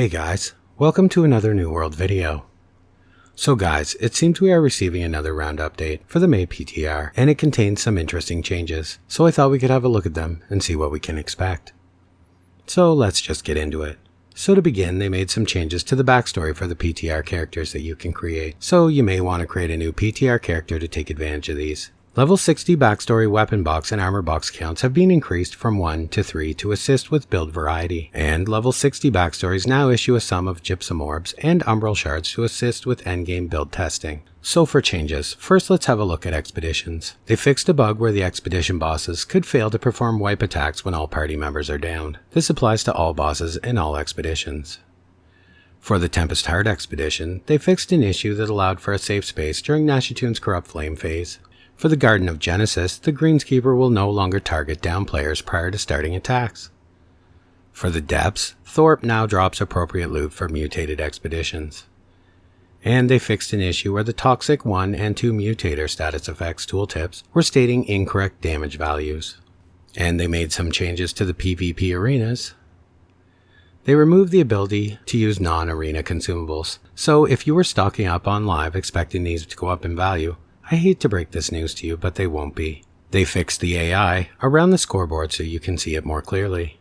Hey guys, welcome to another New World video. So guys, it seems we are receiving another round update for the May PTR, and it contains some interesting changes, so I thought we could have a look at them and see what we can expect. So let's just get into it. So to begin, they made some changes to the backstory for the PTR characters that you can create, so you may want to create a new PTR character to take advantage of these. Level 60 backstory weapon box and armor box counts have been increased from 1 to 3 to assist with build variety, and level 60 backstories now issue a sum of gypsum orbs and umbral shards to assist with endgame build testing. So for changes, first let's have a look at expeditions. They fixed a bug where the expedition bosses could fail to perform wipe attacks when all party members are downed. This applies to all bosses in all expeditions. For the Tempest Heart expedition, they fixed an issue that allowed for a safe space during Nashitune's Corrupt Flame phase. For the Garden of Genesis, the Greenskeeper will no longer target down players prior to starting attacks. For the Depths, Thorpe now drops appropriate loot for mutated expeditions. And they fixed an issue where the Toxic 1 and 2 Mutator status effects tooltips were stating incorrect damage values. And they made some changes to the PvP arenas. They removed the ability to use non-arena consumables, so if you were stocking up on live expecting these to go up in value, I hate to break this news to you, but they won't be. They fixed the AI around the scoreboard so you can see it more clearly.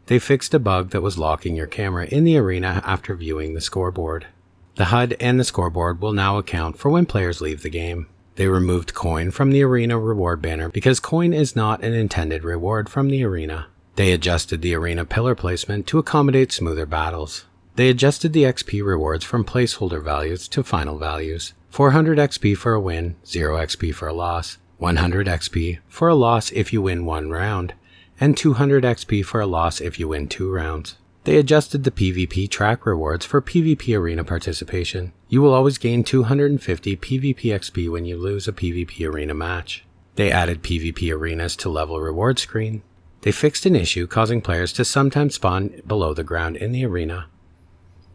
They fixed a bug that was locking your camera in the arena after viewing the scoreboard. The HUD and the scoreboard will now account for when players leave the game. They removed coin from the arena reward banner because coin is not an intended reward from the arena. They adjusted the arena pillar placement to accommodate smoother battles. They adjusted the XP rewards from placeholder values to final values. 400 XP for a win, 0 XP for a loss, 100 XP for a loss if you win 1 round, and 200 XP for a loss if you win 2 rounds. They adjusted the PvP track rewards for PvP arena participation. You will always gain 250 PvP XP when you lose a PvP arena match. They added PvP arenas to level reward screen. They fixed an issue causing players to sometimes spawn below the ground in the arena.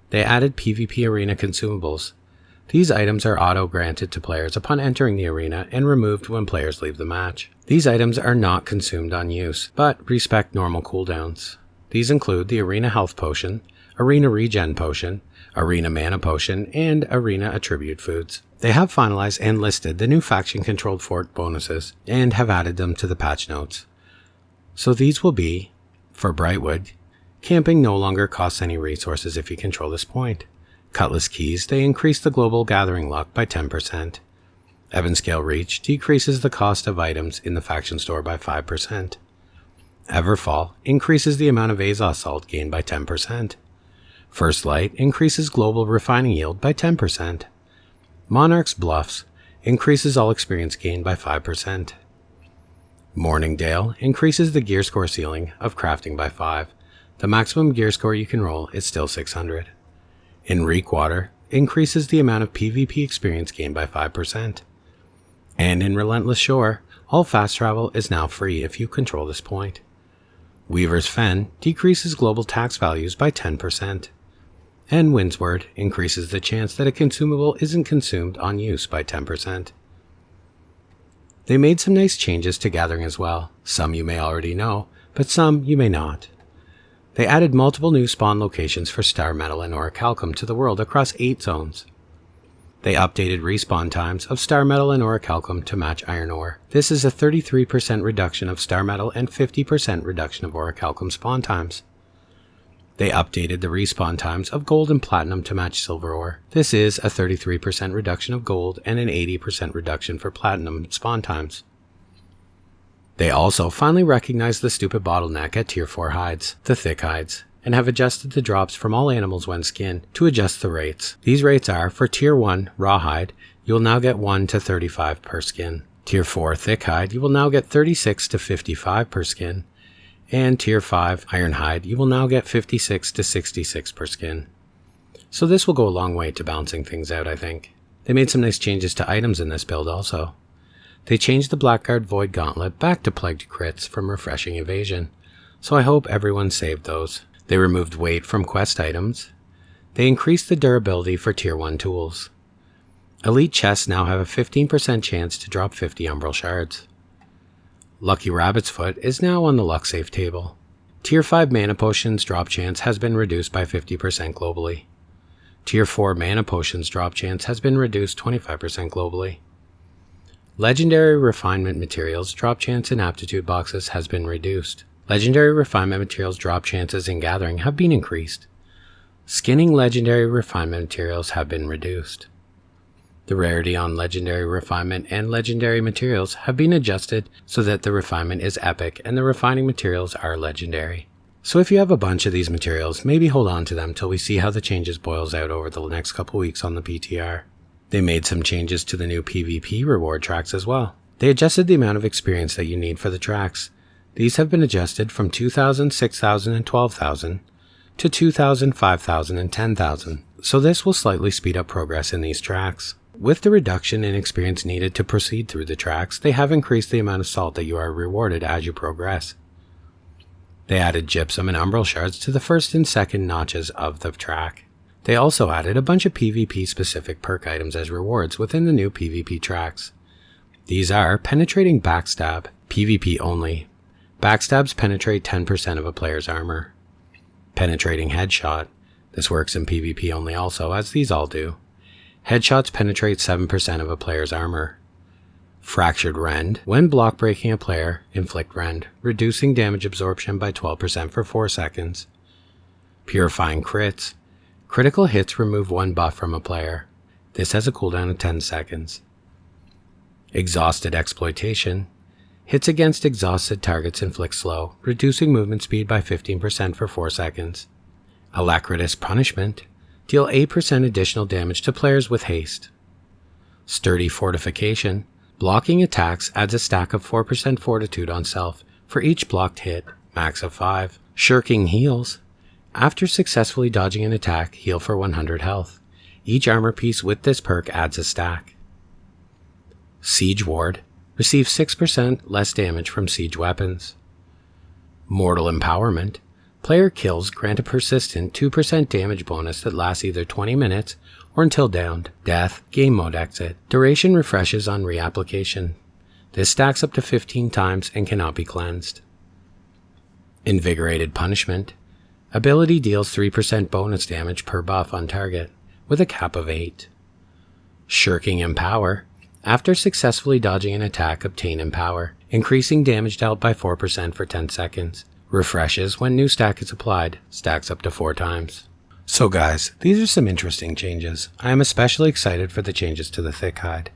They added PvP arena consumables. These items are auto-granted to players upon entering the arena and removed when players leave the match. These items are not consumed on use, but respect normal cooldowns. These include the Arena Health Potion, Arena Regen Potion, Arena Mana Potion, and Arena Attribute Foods. They have finalized and listed the new faction-controlled fort bonuses, and have added them to the patch notes. So these will be, for Brightwood, camping no longer costs any resources if you control this point. Cutlass Keys, they increase the global gathering luck by 10%. Ebonscale Reach decreases the cost of items in the faction store by 5%. Everfall increases the amount of Azos salt gained by 10%. First Light increases global refining yield by 10%. Monarch's Bluffs increases all experience gained by 5%. Morningdale increases the gear score ceiling of crafting by 5. The maximum gear score you can roll is still 600. In Reekwater, increases the amount of PvP experience gained by 5%. And in Relentless Shore, all fast travel is now free if you control this point. Weaver's Fen decreases global tax values by 10%. And Windsward increases the chance that a consumable isn't consumed on use by 10%. They made some nice changes to gathering as well. Some you may already know, but some you may not. They added multiple new spawn locations for Star Metal and Orichalcum to the world across 8 zones. They updated respawn times of Star Metal and Orichalcum to match Iron Ore. This is a 33% reduction of Star Metal and 50% reduction of Orichalcum spawn times. They updated the respawn times of Gold and Platinum to match Silver Ore. This is a 33% reduction of Gold and an 80% reduction for Platinum spawn times. They also finally recognized the stupid bottleneck at Tier 4 hides, the thick hides, and have adjusted the drops from all animals when skinned to adjust the rates. These rates are, for Tier 1 raw hide, you will now get 1 to 35 per skin. Tier 4 thick hide, you will now get 36 to 55 per skin. And Tier 5 iron hide, you will now get 56 to 66 per skin. So this will go a long way to balancing things out, I think. They made some nice changes to items in this build also. They changed the Blackguard Void Gauntlet back to Plagued Crits from Refreshing Evasion, so I hope everyone saved those. They removed weight from quest items. They increased the durability for Tier 1 tools. Elite chests now have a 15% chance to drop 50 Umbral Shards. Lucky Rabbit's Foot is now on the luck safe table. Tier 5 mana potions drop chance has been reduced by 50% globally. Tier 4 mana potions drop chance has been reduced 25% globally. Legendary refinement materials drop chance in aptitude boxes has been reduced. Legendary refinement materials drop chances in gathering have been increased. Skinning legendary refinement materials have been reduced. The rarity on legendary refinement and legendary materials have been adjusted so that the refinement is epic and the refining materials are legendary. So if you have a bunch of these materials, maybe hold on to them till we see how the changes boils out over the next couple weeks on the PTR. They made some changes to the new PvP reward tracks as well. They adjusted the amount of experience that you need for the tracks. These have been adjusted from 2,000, 6,000, and 12,000 to 2,000, 5,000, and 10,000. So this will slightly speed up progress in these tracks. With the reduction in experience needed to proceed through the tracks, they have increased the amount of salt that you are rewarded as you progress. They added gypsum and umbral shards to the first and second notches of the track. They also added a bunch of PvP specific perk items as rewards within the new PvP tracks. These are penetrating backstab, PvP only. Backstabs penetrate 10% of a player's armor. Penetrating headshot. This works in PvP only also, as these all do. Headshots penetrate 7% of a player's armor. Fractured Rend. When block breaking a player, inflict Rend, reducing damage absorption by 12% for 4 seconds. Purifying Crits. Critical hits remove 1 buff from a player. This has a cooldown of 10 seconds. Exhausted Exploitation. Hits against exhausted targets inflict slow, reducing movement speed by 15% for 4 seconds. Alacritous Punishment. Deal 8% additional damage to players with haste. Sturdy Fortification. Blocking attacks adds a stack of 4% fortitude on self for each blocked hit, max of 5. Shirking Heals. After successfully dodging an attack, heal for 100 health. Each armor piece with this perk adds a stack. Siege Ward. Receive 6% less damage from siege weapons. Mortal Empowerment. Player kills grant a persistent 2% damage bonus that lasts either 20 minutes or until downed. Death, game mode exit. Duration refreshes on reapplication. This stacks up to 15 times and cannot be cleansed. Invigorated Punishment. Ability deals 3% bonus damage per buff on target, with a cap of 8. Shirking Empower. After successfully dodging an attack, obtain Empower, increasing damage dealt by 4% for 10 seconds. Refreshes when new stack is applied, stacks up to 4 times. So guys, these are some interesting changes. I am especially excited for the changes to the Thick Hide,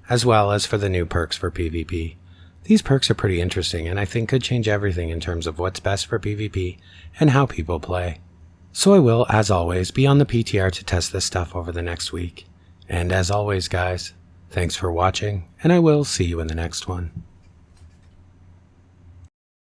as well as for the new perks for PvP. These perks are pretty interesting and I think could change everything in terms of what's best for PvP and how people play. So I will, as always, be on the PTR to test this stuff over the next week. And as always guys, thanks for watching, and I will see you in the next one.